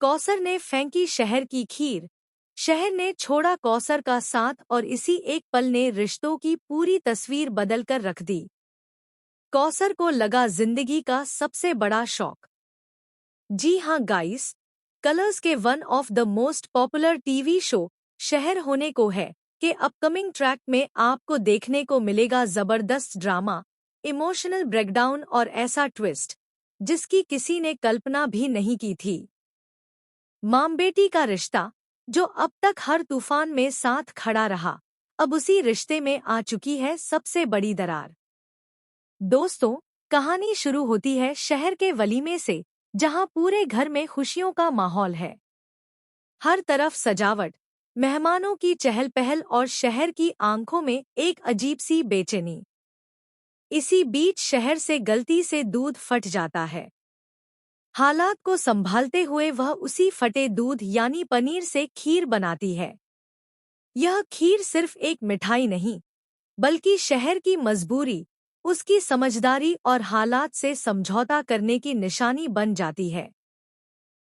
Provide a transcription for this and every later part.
कौसर ने फेंकी शहर की खीर, शहर ने छोड़ा कौसर का साथ और इसी एक पल ने रिश्तों की पूरी तस्वीर बदलकर रख दी। कौसर को लगा जिंदगी का सबसे बड़ा शौक। जी हाँ गाइस, कलर्स के one of the most popular TV show शहर होने को है कि अपकमिंग ट्रैक में आपको देखने को मिलेगा जबरदस्त ड्रामा, इमोशनल ब्रेकडाउन और ऐसा ट्विस्ट जिसकी किसी ने कल्पना भी नहीं की थी। माँ बेटी का रिश्ता, जो अब तक हर तूफान में साथ खड़ा रहा, अब उसी रिश्ते में आ चुकी है सबसे बड़ी दरार। दोस्तों, कहानी शुरू होती है शहर के वलीमे से, जहां पूरे घर में खुशियों का माहौल है। हर तरफ सजावट, मेहमानों की चहल पहल और शहर की आंखों में एक अजीब सी बेचैनी। इसी बीच शहर से गलती से दूध फट जाता है। हालात को संभालते हुए वह उसी फटे दूध यानी पनीर से खीर बनाती है। यह खीर सिर्फ एक मिठाई नहीं, बल्कि शहर की मजबूरी, उसकी समझदारी और हालात से समझौता करने की निशानी बन जाती है।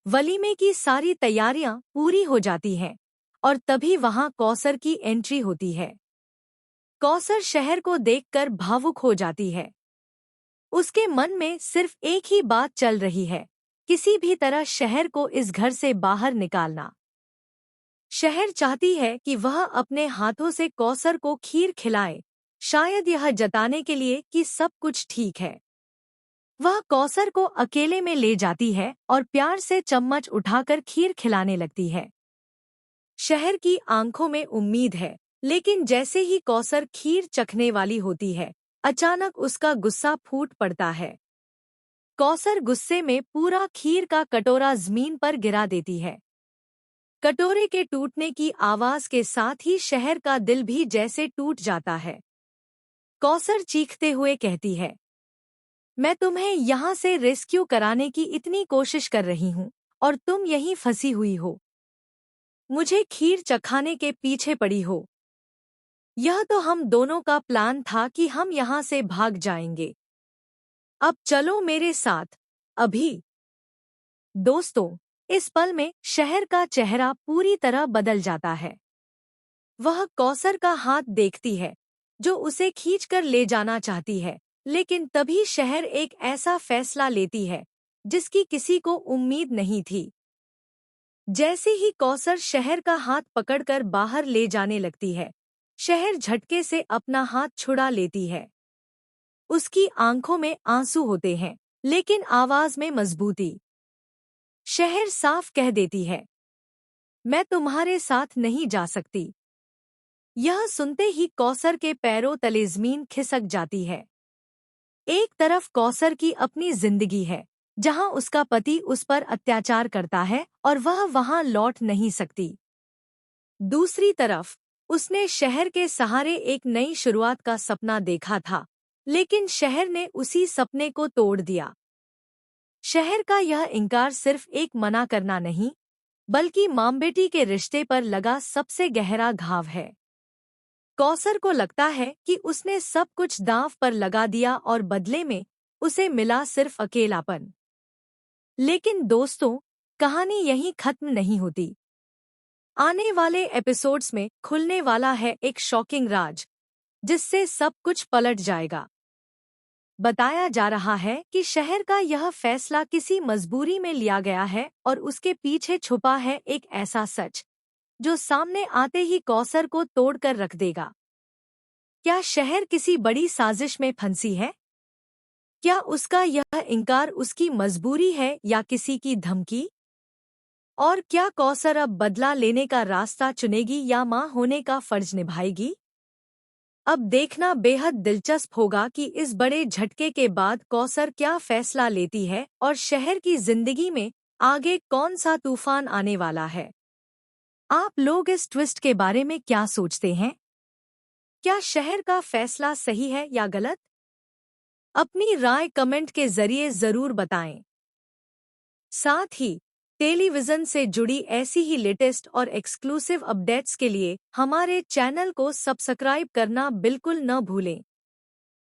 वलीमे की सारी तैयारियां पूरी हो जाती हैं और तभी वहां कौसर की एंट्री होती है। कौसर शहर को देखकर भावुक हो जाती है। उसके मन में सिर्फ एक ही बात चल रही है, किसी भी तरह शहर को इस घर से बाहर निकालना। शहर चाहती है कि वह अपने हाथों से कौसर को खीर खिलाए, शायद यह जताने के लिए कि सब कुछ ठीक है। वह कौसर को अकेले में ले जाती है और प्यार से चम्मच उठाकर खीर खिलाने लगती है। शहर की आंखों में उम्मीद है, लेकिन जैसे ही कौसर खीर चखने वाली होती है, अचानक उसका गुस्सा फूट पड़ता है। कौसर गुस्से में पूरा खीर का कटोरा जमीन पर गिरा देती है। कटोरे के टूटने की आवाज के साथ ही शहर का दिल भी जैसे टूट जाता है। कौसर चीखते हुए कहती है, मैं तुम्हें यहाँ से रेस्क्यू कराने की इतनी कोशिश कर रही हूँ और तुम यहीं फंसी हुई हो। मुझे खीर चखाने के पीछे पड़ी हो। यह तो हम दोनों का प्लान था कि हम यहाँ से भाग जाएंगे। अब चलो मेरे साथ, अभी। दोस्तों, इस पल में शहर का चेहरा पूरी तरह बदल जाता है। वह कौसर का हाथ देखती है, जो उसे खींचकर ले जाना चाहती है, लेकिन तभी शहर एक ऐसा फैसला लेती है जिसकी किसी को उम्मीद नहीं थी। जैसे ही कौसर शहर का हाथ पकड़कर बाहर ले जाने लगती है, शहर झटके से अपना हाथ छुड़ा लेती है। उसकी आंखों में आंसू होते हैं, लेकिन आवाज में मजबूती। शहर साफ कह देती है, मैं तुम्हारे साथ नहीं जा सकती। यह सुनते ही कौसर के पैरों तले जमीन खिसक जाती है। एक तरफ कौसर की अपनी जिंदगी है, जहां उसका पति उस पर अत्याचार करता है और वह वहां लौट नहीं सकती। दूसरी तरफ उसने शहर के सहारे एक नई शुरुआत का सपना देखा था, लेकिन शहर ने उसी सपने को तोड़ दिया। शहर का यह इनकार सिर्फ एक मना करना नहीं, बल्कि माँ बेटी के रिश्ते पर लगा सबसे गहरा घाव है। कौसर को लगता है कि उसने सब कुछ दांव पर लगा दिया और बदले में उसे मिला सिर्फ अकेलापन। लेकिन दोस्तों, कहानी यहीं खत्म नहीं होती। आने वाले एपिसोड्स में खुलने वाला है एक शॉकिंग राज, जिससे सब कुछ पलट जाएगा। बताया जा रहा है कि शहर का यह फैसला किसी मजबूरी में लिया गया है और उसके पीछे छुपा है एक ऐसा सच जो सामने आते ही कौसर को तोड़कर रख देगा। क्या शहर किसी बड़ी साजिश में फंसी है? क्या उसका यह इनकार उसकी मजबूरी है या किसी की धमकी? और क्या कौसर अब बदला लेने का रास्ता चुनेगी या मां होने का फर्ज निभाएगी? अब देखना बेहद दिलचस्प होगा कि इस बड़े झटके के बाद कौसर क्या फैसला लेती है और शहर की जिंदगी में आगे कौन सा तूफान आने वाला है। आप लोग इस ट्विस्ट के बारे में क्या सोचते हैं? क्या शहर का फैसला सही है या गलत? अपनी राय कमेंट के जरिए जरूर बताएं। साथ ही टेलीविजन से जुड़ी ऐसी ही लेटेस्ट और एक्सक्लूसिव अपडेट्स के लिए हमारे चैनल को सब्सक्राइब करना बिल्कुल न भूलें।